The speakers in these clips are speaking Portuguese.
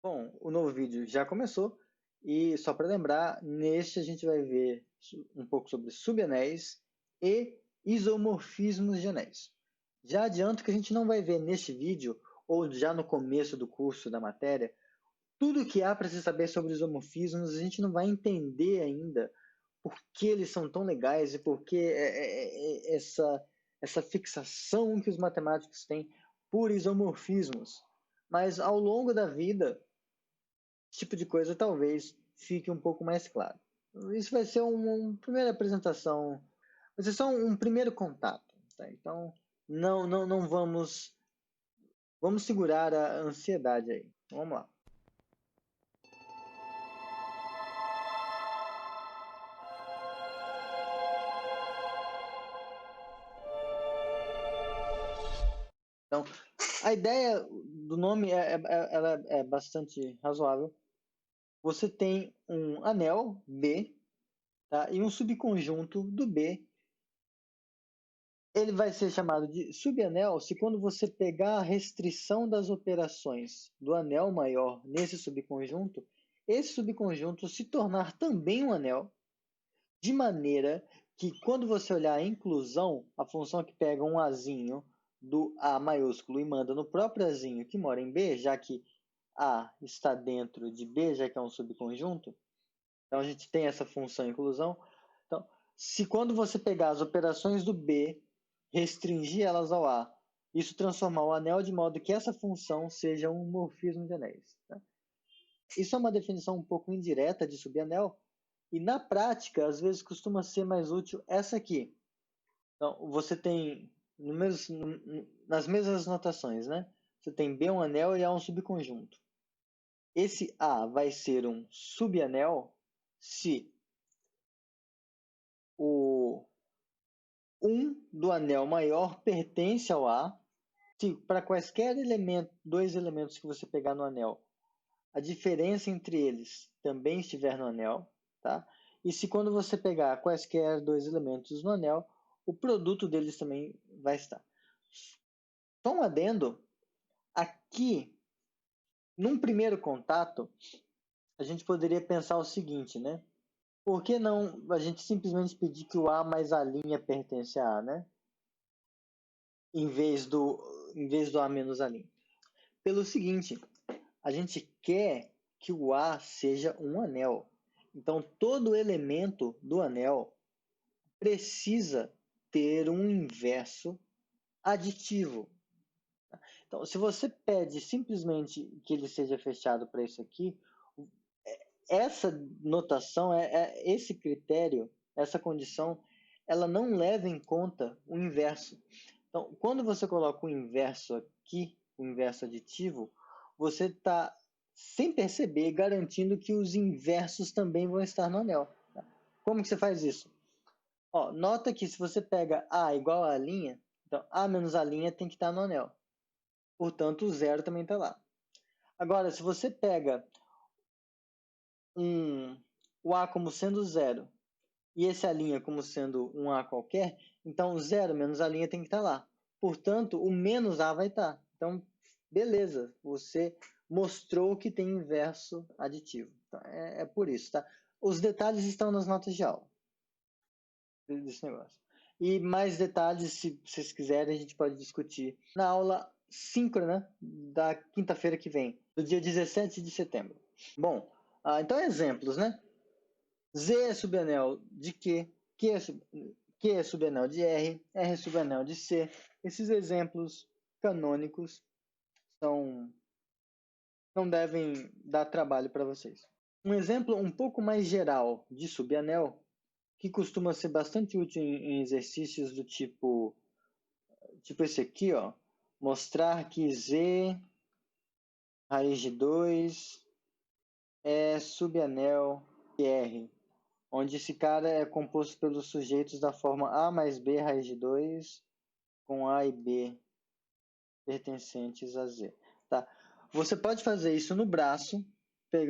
Bom, o novo vídeo já começou e só para lembrar, neste a gente vai ver um pouco sobre subanéis e isomorfismos de anéis. Já adianto que a gente não vai ver neste vídeo, ou já no começo do curso da matéria, tudo que há para se saber sobre isomorfismos. A gente não vai entender ainda por que eles são tão legais e por que essa fixação que os matemáticos têm por isomorfismos. Mas ao longo da vida, esse tipo de coisa talvez fique um pouco mais claro. Isso vai ser uma primeira apresentação, vai ser só um primeiro contato. Tá? Então, não vamos segurar a ansiedade aí. Vamos lá. Então, a ideia do nome ela é bastante razoável. Você tem um anel B, tá? E um subconjunto do B. Ele vai ser chamado de subanel se quando você pegar a restrição das operações do anel maior nesse subconjunto, esse subconjunto se tornar também um anel, de maneira que quando você olhar a inclusão, a função que pega um azinho do A maiúsculo e manda no próprio azinho que mora em B, já que A está dentro de B, já que é um subconjunto, então a gente tem essa função inclusão. Então, se quando você pegar as operações do B, restringir elas ao A, isso transformar o anel de modo que essa função seja um morfismo de anéis. Tá? Isso é uma definição um pouco indireta de subanel, e na prática, às vezes costuma ser mais útil essa aqui. Então, você tem nas mesmas notações, né? Você tem B um anel e A um subconjunto. Esse A vai ser um subanel se o 1 do anel maior pertence ao A. Se para quaisquer dois elementos que você pegar no anel, a diferença entre eles também estiver no anel, tá? E se quando você pegar quaisquer dois elementos no anel, o produto deles também vai estar. Só um adendo, aqui, num primeiro contato, a gente poderia pensar o seguinte, né? Por que não a gente simplesmente pedir que o A mais a linha pertence a A, né? Em vez do A menos a linha. Pelo seguinte, a gente quer que o A seja um anel. Então, todo elemento do anel precisa ter um inverso aditivo. Então, se você pede simplesmente que ele seja fechado para isso aqui, essa notação, esse critério, essa condição, ela não leva em conta o inverso. Então, quando você coloca o inverso aqui, o inverso aditivo, você está, sem perceber, garantindo que os inversos também vão estar no anel. Tá? Como que você faz isso? Ó, nota que se você pega A igual a linha, então A menos a linha tem que estar no anel. Portanto, o zero também está lá. Agora, se você pega o A como sendo zero e esse a linha como sendo um A qualquer, então 0 menos a linha tem que estar lá. Portanto, o menos A vai estar. Então, beleza, você mostrou que tem inverso aditivo. Então, é por isso, tá? Os detalhes estão nas notas de aula desse negócio. E mais detalhes, se vocês quiserem, a gente pode discutir na aula síncrona da quinta-feira que vem, do dia 17 de setembro. Bom, então exemplos, né? Z é subanel de Q, Q é subanel de R, R é subanel de C. Esses exemplos canônicos não devem dar trabalho para vocês. Um exemplo um pouco mais geral de subanel, que costuma ser bastante útil em exercícios do tipo esse aqui, ó, mostrar que Z raiz de 2 é subanel de R, onde esse cara é composto pelos sujeitos da forma A mais B raiz de 2 com A e B pertencentes a Z. Tá? Você pode fazer isso no braço,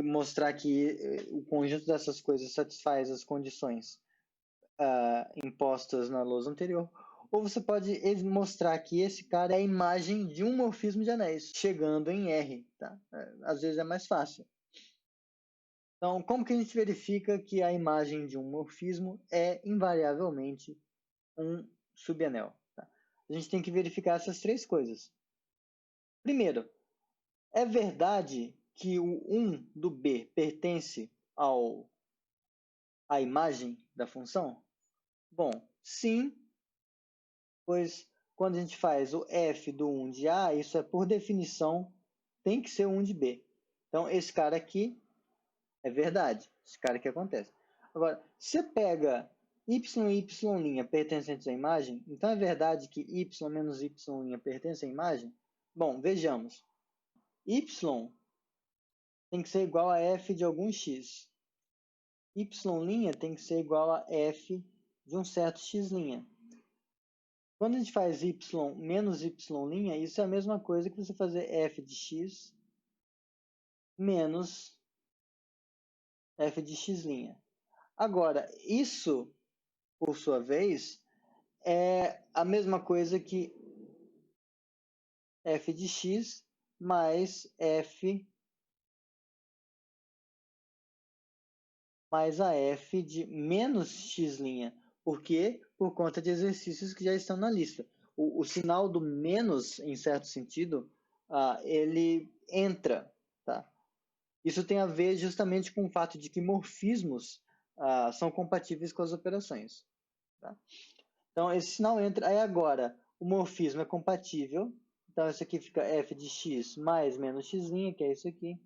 mostrar que o conjunto dessas coisas satisfaz as condições impostas na lousa anterior, ou você pode mostrar que esse cara é a imagem de um morfismo de anéis, chegando em R, tá? Às vezes é mais fácil. Então, como que a gente verifica que a imagem de um morfismo é invariavelmente um subanel? Tá? A gente tem que verificar essas três coisas. Primeiro, é verdade que o 1 do B pertence à imagem da função? Bom, sim, pois quando a gente faz o f do 1 de A, isso é por definição, tem que ser o 1 de B. Então, esse cara aqui é verdade, esse cara aqui acontece. Agora, se pega y e y' pertencentes à imagem, então é verdade que y menos y' pertence à imagem? Bom, vejamos. Y tem que ser igual a f de algum x. Y' tem que ser igual a f de um certo x'. Quando a gente faz y menos y', isso é a mesma coisa que você fazer f de x menos f de x'. Agora, isso, por sua vez, é a mesma coisa que f de x mais f mais a f de menos x'. Por quê? Por conta de exercícios que já estão na lista. O sinal do menos, em certo sentido, ele entra. Tá? Isso tem a ver justamente com o fato de que morfismos são compatíveis com as operações. Tá? Então, esse sinal entra. Aí agora, o morfismo é compatível. Então, isso aqui fica f de x mais menos x', que é isso aqui.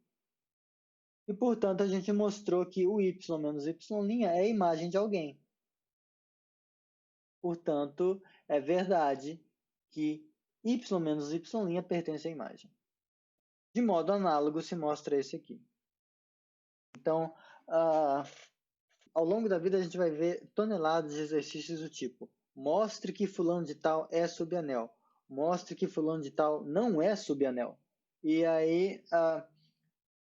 E, portanto, a gente mostrou que o y menos y' é a imagem de alguém. Portanto, é verdade que y menos y' pertence à imagem. De modo análogo, se mostra esse aqui. Então, ao longo da vida, a gente vai ver toneladas de exercícios do tipo: mostre que fulano de tal é subanel, mostre que fulano de tal não é subanel. E aí,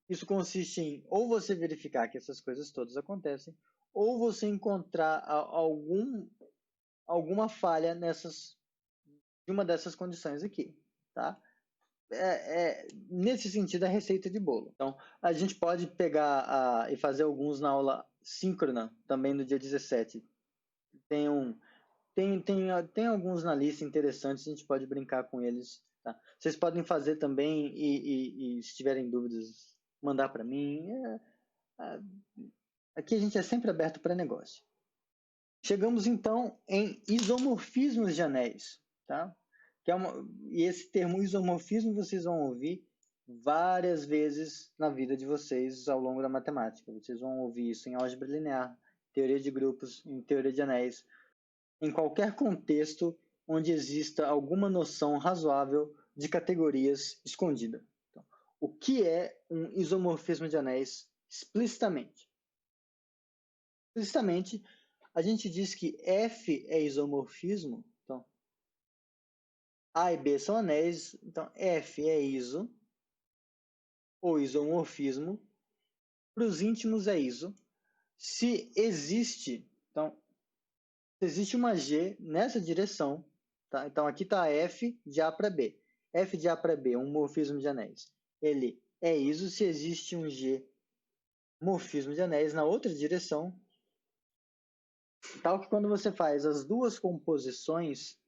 isso consiste em ou você verificar que essas coisas todas acontecem, ou você encontrar alguma falha de uma dessas condições aqui, tá? Nesse sentido, a receita de bolo. Então, a gente pode pegar e fazer alguns na aula síncrona, também no dia 17. Tem alguns na lista interessantes, a gente pode brincar com eles. Tá? Vocês podem fazer também e se tiverem dúvidas, mandar para mim. Aqui a gente é sempre aberto para negócio. Chegamos então em isomorfismos de anéis. Tá? E esse termo isomorfismo vocês vão ouvir várias vezes na vida de vocês ao longo da matemática. Vocês vão ouvir isso em álgebra linear, teoria de grupos, em teoria de anéis, em qualquer contexto onde exista alguma noção razoável de categorias escondida. Então, o que é um isomorfismo de anéis explicitamente? Explicitamente, a gente diz que F é isomorfismo, então A e B são anéis, então F é iso, ou isomorfismo, para os íntimos é iso, se existe, então, se existe uma G nessa direção, tá? Então aqui está F de A para B. F de A para B, um morfismo de anéis. Ele é iso se existe um G morfismo de anéis na outra direção, tal que quando você faz as duas composições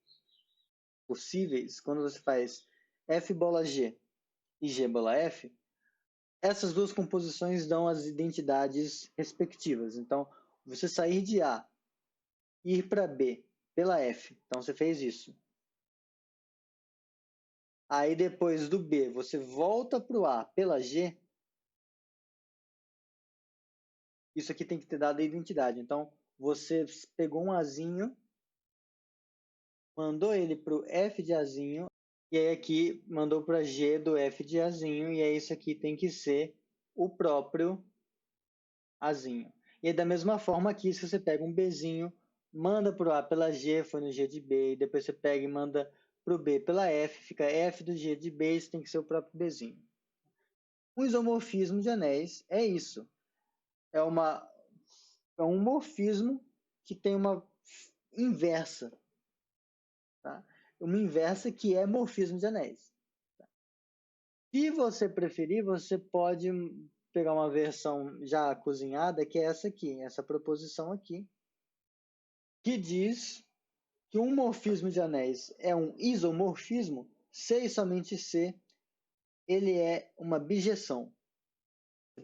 possíveis, quando você faz F bola G e G bola F, essas duas composições dão as identidades respectivas. Então, você sair de A e ir para B pela F, então você fez isso. Aí depois do B, você volta para o A pela G, isso aqui tem que ter dado a identidade. Então, você pegou um Azinho, mandou ele para o F de Azinho, e aí aqui mandou para G do F de Azinho, e aí isso aqui tem que ser o próprio Azinho. E aí, da mesma forma aqui, se você pega um Bzinho, manda para o A pela G, foi no G de B, e depois você pega e manda para o B pela F, fica F do G de B, isso tem que ser o próprio Bzinho. O isomorfismo de anéis é isso. É um morfismo que tem uma inversa. tá? Uma inversa que é morfismo de anéis. Tá? Se você preferir, você pode pegar uma versão já cozinhada, que é essa aqui, essa proposição aqui, que diz que um morfismo de anéis é um isomorfismo se e somente se ele é uma bijeção.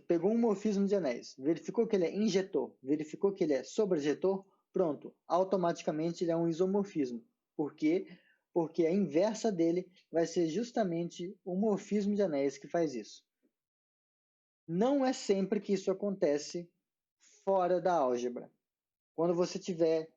Pegou um morfismo de anéis, verificou que ele é injetor, verificou que ele é sobrejetor, pronto, automaticamente ele é um isomorfismo. Por quê? Porque a inversa dele vai ser justamente o morfismo de anéis que faz isso. Não é sempre que isso acontece fora da álgebra. Quando você estiver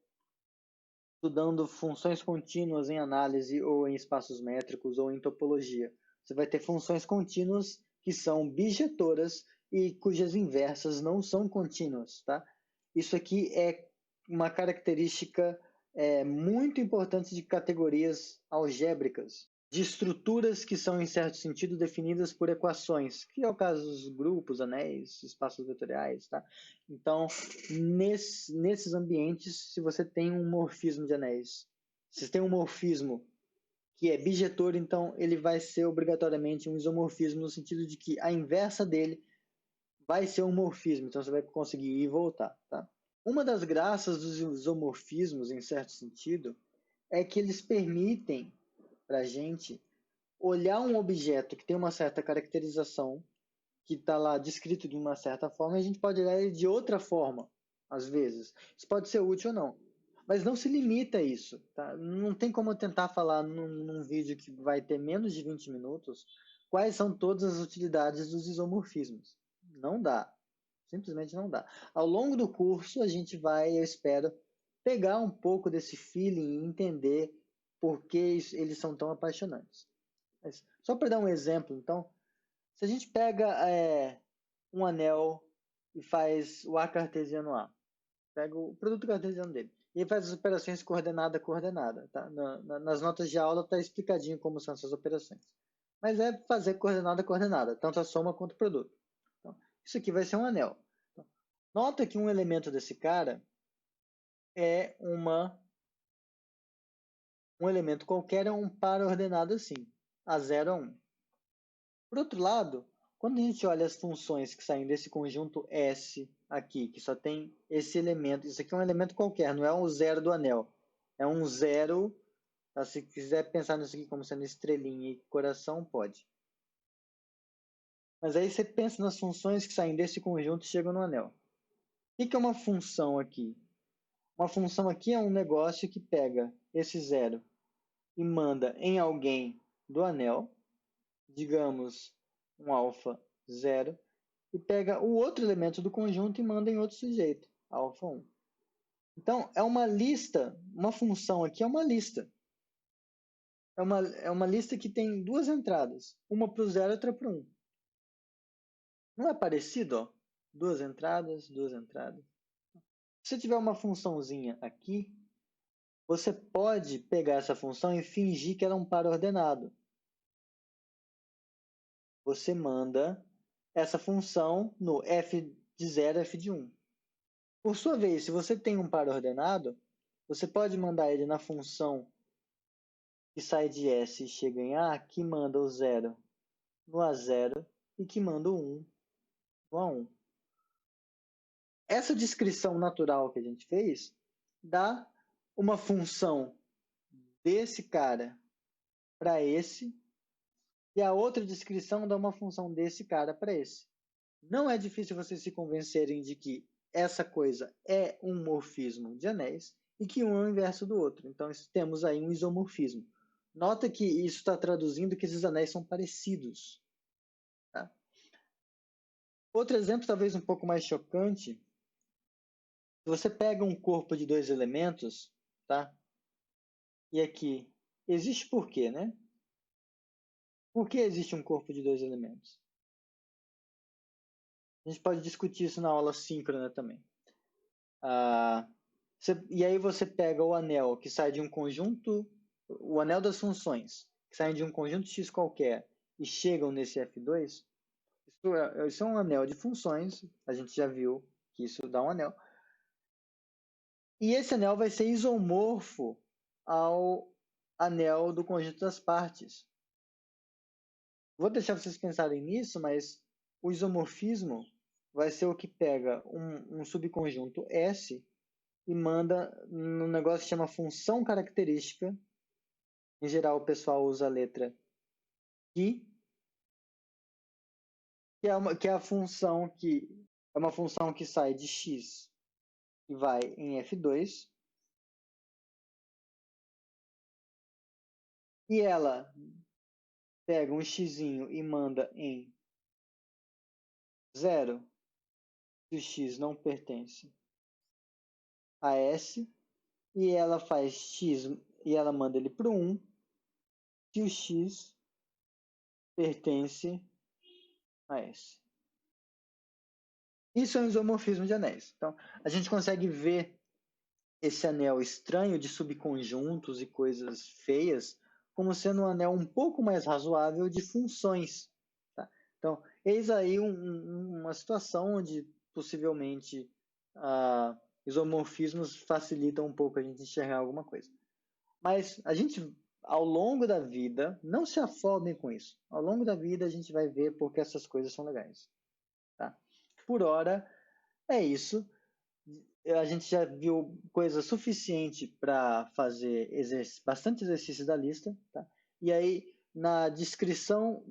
estudando funções contínuas em análise ou em espaços métricos ou em topologia, você vai ter funções contínuas que são bijetoras e cujas inversas não são contínuas, tá? Isso aqui é uma característica muito importante de categorias algébricas, de estruturas que são, em certo sentido, definidas por equações, que é o caso dos grupos, anéis, espaços vetoriais, tá? Então, nesses ambientes, se você tem um morfismo de anéis, se você tem um morfismo que é bijetor, então ele vai ser obrigatoriamente um isomorfismo, no sentido de que a inversa dele vai ser um morfismo, então você vai conseguir ir e voltar, tá? Uma das graças dos isomorfismos, em certo sentido, é que eles permitem para a gente olhar um objeto que tem uma certa caracterização, que está lá descrito de uma certa forma, e a gente pode olhar ele de outra forma, às vezes. Isso pode ser útil ou não. Mas não se limita a isso. Tá? Não tem como eu tentar falar num vídeo que vai ter menos de 20 minutos quais são todas as utilidades dos isomorfismos. Não dá. Simplesmente não dá. Ao longo do curso, a gente vai, eu espero, pegar um pouco desse feeling e entender por que eles são tão apaixonantes. Mas, só para dar um exemplo, então, se a gente pega um anel e faz o A cartesiano A, pega o produto cartesiano dele, e faz as operações coordenada a coordenada. Tá? Nas notas de aula está explicadinho como são essas operações. Mas é fazer coordenada a coordenada, tanto a soma quanto o produto. Então, isso aqui vai ser um anel. Então, nota que um elemento desse cara é um elemento qualquer, é um par ordenado assim, A0 a 1. Por outro lado, quando a gente olha as funções que saem desse conjunto S aqui, que só tem esse elemento, isso aqui é um elemento qualquer, não é um zero do anel, é um zero, tá? Se quiser pensar nisso aqui como sendo estrelinha e coração, pode. Mas aí você pensa nas funções que saem desse conjunto e chegam no anel. O que é uma função aqui? Uma função aqui é um negócio que pega esse zero e manda em alguém do anel, digamos um alfa 0, e pega o outro elemento do conjunto e manda em outro sujeito, alfa 1. Então, é uma lista, uma função aqui é uma lista. É uma lista que tem duas entradas, uma para o 0 e outra para o 1. Não é parecido? Ó? Duas entradas, duas entradas. Se você tiver uma funçãozinha aqui, você pode pegar essa função e fingir que ela é um par ordenado. Você manda essa função no f de 0 e f de 1. Por sua vez, se você tem um par ordenado, você pode mandar ele na função que sai de S e chega em A, que manda o 0 no A0 e que manda o 1 no A1. Essa descrição natural que a gente fez dá uma função desse cara para esse, e a outra descrição dá uma função desse cara para esse. Não é difícil vocês se convencerem de que essa coisa é um morfismo de anéis e que um é o inverso do outro. Então, temos aí um isomorfismo. Nota que isso está traduzindo que esses anéis são parecidos. Tá? Outro exemplo, talvez um pouco mais chocante, se você pega um corpo de dois elementos, tá? E aqui, existe por quê, né? Por que existe um corpo de dois elementos? A gente pode discutir isso na aula síncrona também. E aí você pega o anel que sai de um conjunto, o anel das funções, que saem de um conjunto X qualquer e chegam nesse F2, isso é um anel de funções, a gente já viu que isso dá um anel. E esse anel vai ser isomorfo ao anel do conjunto das partes. Vou deixar vocês pensarem nisso, mas o isomorfismo vai ser o que pega um subconjunto S e manda num negócio que chama função característica. Em geral, o pessoal usa a letra I, que é a função que é uma função que sai de x e vai em F2, e ela pega um x e manda em 0, se o x não pertence a S, e ela faz x e ela manda ele para o 1, se o x pertence a S. Isso é um isomorfismo de anéis. Então, a gente consegue ver esse anel estranho de subconjuntos e coisas feias como sendo um anel um pouco mais razoável de funções. Tá? Então, eis aí uma situação onde possivelmente isomorfismos facilitam um pouco a gente enxergar alguma coisa. Mas a gente, ao longo da vida, não se afobem com isso. Ao longo da vida a gente vai ver porque essas coisas são legais. Tá? Por hora, é isso. A gente já viu coisa suficiente para fazer bastante exercício da lista. Tá? E aí, na descrição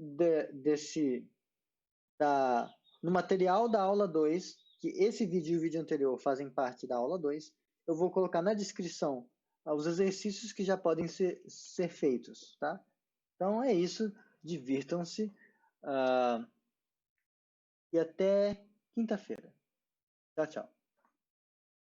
no material da aula 2, que esse vídeo e o vídeo anterior fazem parte da aula 2, eu vou colocar na descrição os exercícios que já podem ser feitos. Tá? Então é isso, divirtam-se e até quinta-feira. Tchau, tchau.